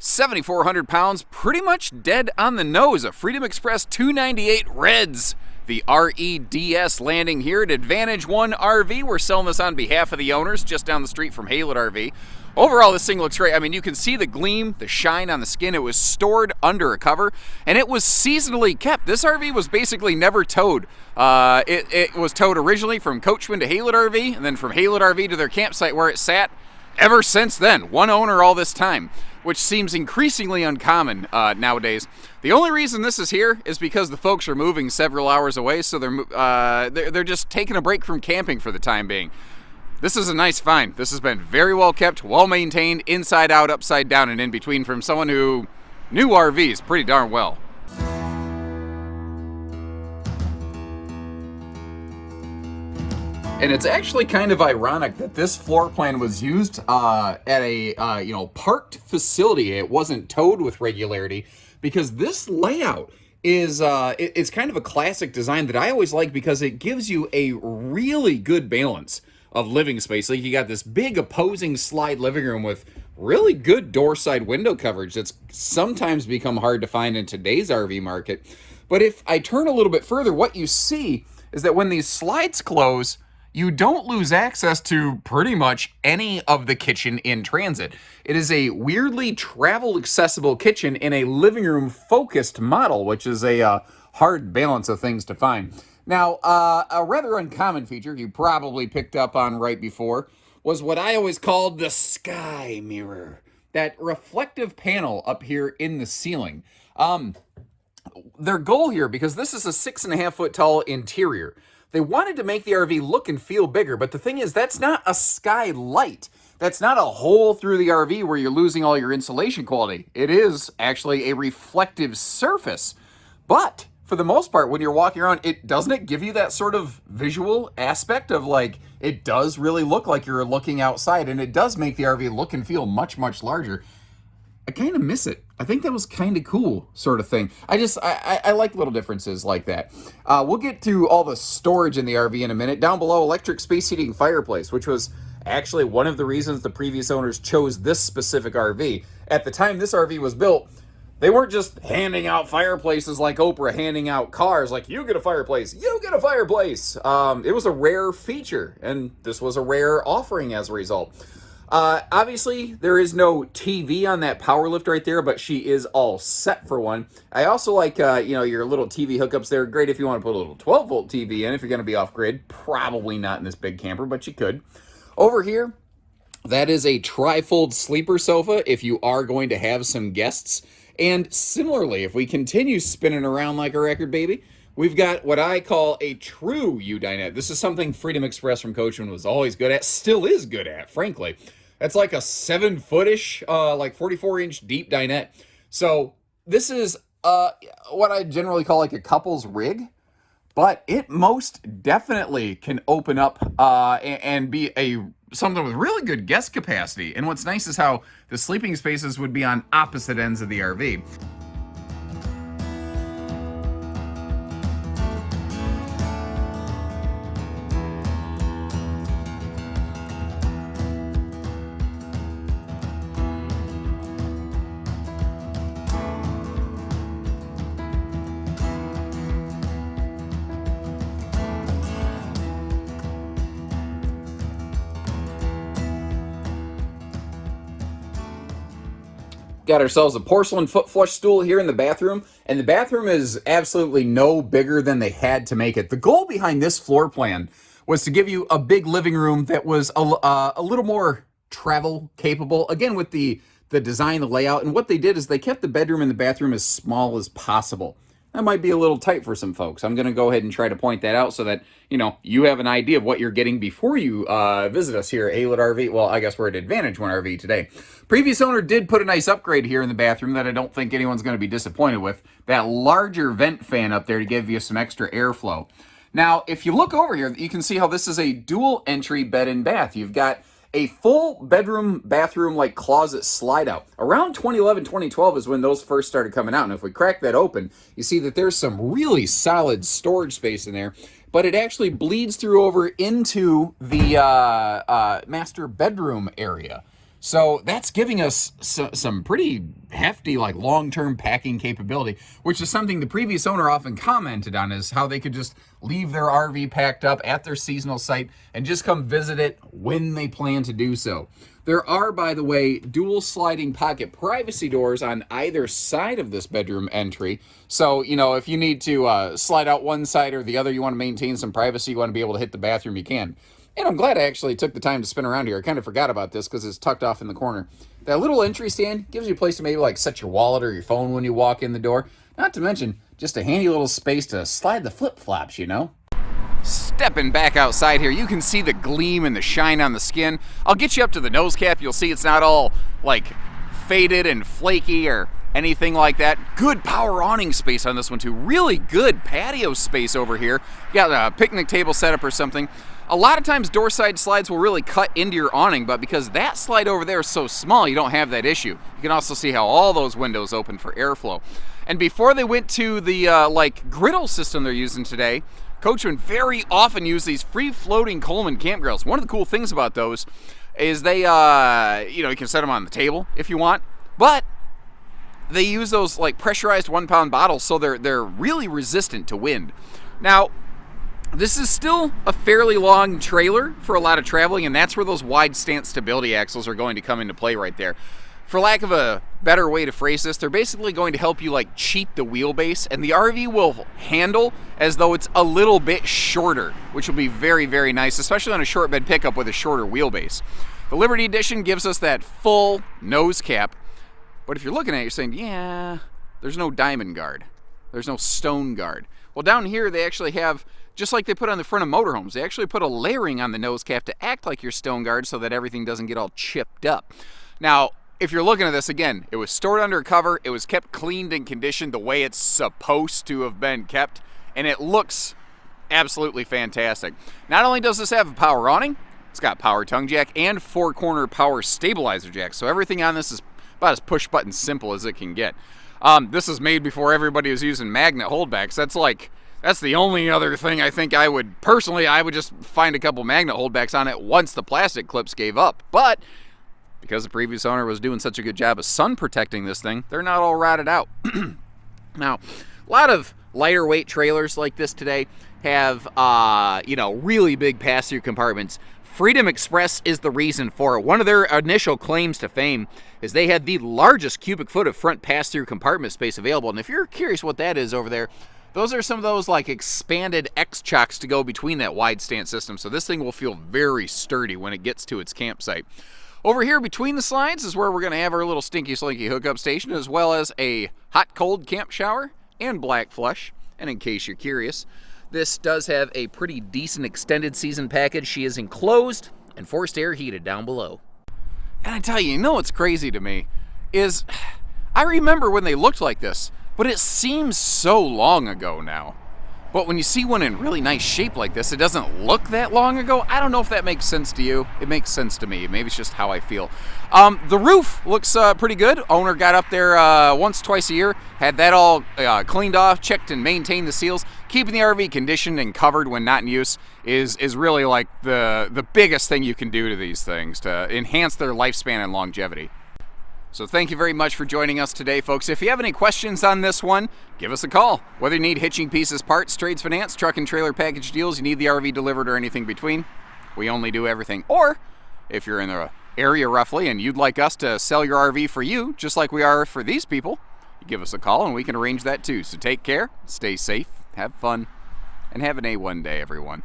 7,400 pounds, pretty much dead on the nose. A Freedom Express 298 Reds. The REDS landing here at Advantage One RV. We're selling this on behalf of the owners just down the street from Haylett RV. Overall, this thing looks great. I mean, you can see the gleam, the shine on the skin. It was stored under a cover, and it was seasonally kept. This RV was basically never towed. It was towed originally from Coachman to Haylett RV, and then from Haylett RV to their campsite where it sat ever since then. One owner all this time, which seems increasingly uncommon nowadays. The only reason this is here is because the folks are moving several hours away, so they're just taking a break from camping for the time being. This is a nice find. This has been very well kept, well maintained, inside out, upside down, and in between from someone who knew RVs pretty darn well. And it's actually kind of ironic that this floor plan was used at a parked facility. It wasn't towed with regularity because this layout is it's kind of a classic design that I always like because it gives you a really good balance of living space. Like you got this big opposing slide living room with really good door side window coverage that's sometimes become hard to find in today's RV market. But if I turn a little bit further, what you see is that when these slides close, you don't lose access to pretty much any of the kitchen in transit. It is a weirdly travel accessible kitchen in a living room focused model, which is a hard balance of things to find. Now, a rather uncommon feature you probably picked up on right before was what I always called the sky mirror, that reflective panel up here in the ceiling. Their goal here, because this is a 6.5 foot tall interior, they wanted to make the RV look and feel bigger, but the thing is, that's not a skylight. That's not a hole through the RV where you're losing all your insulation quality. It is actually a reflective surface. But for the most part, when you're walking around, doesn't it give you that sort of visual aspect of like, it does really look like you're looking outside, and it does make the RV look and feel much, much larger. I kind of miss it. I think that was kind of cool sort of thing. I like little differences like that. We'll get to all the storage in the RV in a minute. Down below, electric space heating fireplace, which was actually one of the reasons the previous owners chose this specific RV. At the time this RV was built, they weren't just handing out fireplaces like Oprah handing out cars, like you get a fireplace, you get a fireplace. It was a rare feature, and this was a rare offering as a result. Obviously, there is no TV on that power lift right there, but she is all set for one. I also like, your little TV hookups there. Great if you want to put a little 12-volt TV in if you're going to be off-grid. Probably not in this big camper, but you could. Over here, that is a tri-fold sleeper sofa if you are going to have some guests. And similarly, if we continue spinning around like a record baby, we've got what I call a true U-dinette. This is something Freedom Express from Coachman was always good at, still is good at, frankly. That's like a 7-footish, like 44-inch deep dinette. So this is what I generally call like a couple's rig, but it most definitely can open up and be something with really good guest capacity. And what's nice is how the sleeping spaces would be on opposite ends of the RV. Got ourselves a porcelain foot flush stool here in the bathroom, and the bathroom is absolutely no bigger than they had to make it. The goal behind this floor plan was to give you a big living room that was a little more travel capable, again with the design, the layout, and what they did is they kept the bedroom and the bathroom as small as possible. That might be a little tight for some folks. I'm going to go ahead and try to point that out so that, you have an idea of what you're getting before you visit us here at Haylett RV. Well, I guess we're at Advantage One RV today. Previous owner did put a nice upgrade here in the bathroom that I don't think anyone's going to be disappointed with. That larger vent fan up there to give you some extra airflow. Now, if you look over here, you can see how this is a dual entry bed and bath. You've got a full bedroom, bathroom, like closet slide out. Around 2011, 2012 is when those first started coming out. And if we crack that open, you see that there's some really solid storage space in there. But it actually bleeds through over into the master bedroom area. So that's giving us some pretty hefty, like long-term packing capability, which is something the previous owner often commented on, is how they could just leave their RV packed up at their seasonal site and just come visit it when they plan to do so. There are, by the way, dual sliding pocket privacy doors on either side of this bedroom entry. So, you know, if you need to slide out one side or the other, you want to maintain some privacy, you want to be able to hit the bathroom, you can. And I'm glad I actually took the time to spin around here. I kind of forgot about this because it's tucked off in the corner. That little entry stand gives you a place to maybe like set your wallet or your phone when you walk in the door. Not to mention, just a handy little space to slide the flip-flops, you know? Stepping back outside here, you can see the gleam and the shine on the skin. I'll get you up to the nose cap. You'll see it's not all like faded and flaky or anything like that. Good power awning space on this one too. Really good patio space over here. You got a picnic table set up or something. A lot of times door side slides will really cut into your awning, but because that slide over there is so small, you don't have that issue. You can also see how all those windows open for airflow. And before they went to the like griddle system they're using today, Coachmen very often use these free-floating Coleman camp grills. One of the cool things about those is they, you know, you can set them on the table if you want, but they use those like pressurized 1-pound bottles, so they're really resistant to wind. Now, this is still a fairly long trailer for a lot of traveling, and that's where those wide stance stability axles are going to come into play right there. For lack of a better way to phrase this, they're basically going to help you like cheat the wheelbase, and the RV will handle as though it's a little bit shorter, which will be very, very nice, especially on a short bed pickup with a shorter wheelbase. The Liberty Edition gives us that full nose cap, but if you're looking at it, you're saying, yeah, there's no diamond guard. There's no stone guard. Well, down here they actually have, just like they put on the front of motorhomes, they actually put a layering on the nose cap to act like your stone guard so that everything doesn't get all chipped up. Now, if you're looking at this, again, it was stored under a cover, it was kept cleaned and conditioned the way it's supposed to have been kept, and it looks absolutely fantastic. Not only does this have a power awning, it's got power tongue jack and 4-corner power stabilizer jack, so everything on this is about as push-button simple as it can get. This is made before everybody was using magnet holdbacks. That's the only other thing I think I would just find a couple magnet holdbacks on it once the plastic clips gave up. But because the previous owner was doing such a good job of sun protecting this thing, they're not all rotted out. Now, a lot of lighter weight trailers like this today have, you know, really big pass-through compartments. Freedom Express is the reason for it. One of their initial claims to fame is they had the largest cubic foot of front pass-through compartment space available. And if you're curious what that is over there, those are some of those like expanded X-chocks to go between that wide stance system. So this thing will feel very sturdy when it gets to its campsite. Over here between the slides is where we're going to have our little stinky slinky hookup station, as well as a hot-cold camp shower and black flush. And in case you're curious, this does have a pretty decent extended season package. She is enclosed and forced air heated down below. And I tell you, you know what's crazy to me is I remember when they looked like this, but it seems so long ago now. But when you see one in really nice shape like this, it doesn't look that long ago. I don't know if that makes sense to you. It makes sense to me. Maybe it's just how I feel. The roof looks pretty good. Owner got up there once, twice a year, had that all cleaned off, checked and maintained the seals. Keeping the RV conditioned and covered when not in use is really like the biggest thing you can do to these things to enhance their lifespan and longevity. So thank you very much for joining us today, folks. If you have any questions on this one, give us a call. Whether you need hitching pieces, parts, trades, finance, truck and trailer package deals, you need the RV delivered or anything between, we only do everything. Or if you're in the area roughly and you'd like us to sell your RV for you, just like we are for these people, you give us a call and we can arrange that too. So take care, stay safe, have fun, and have an A1 day, everyone.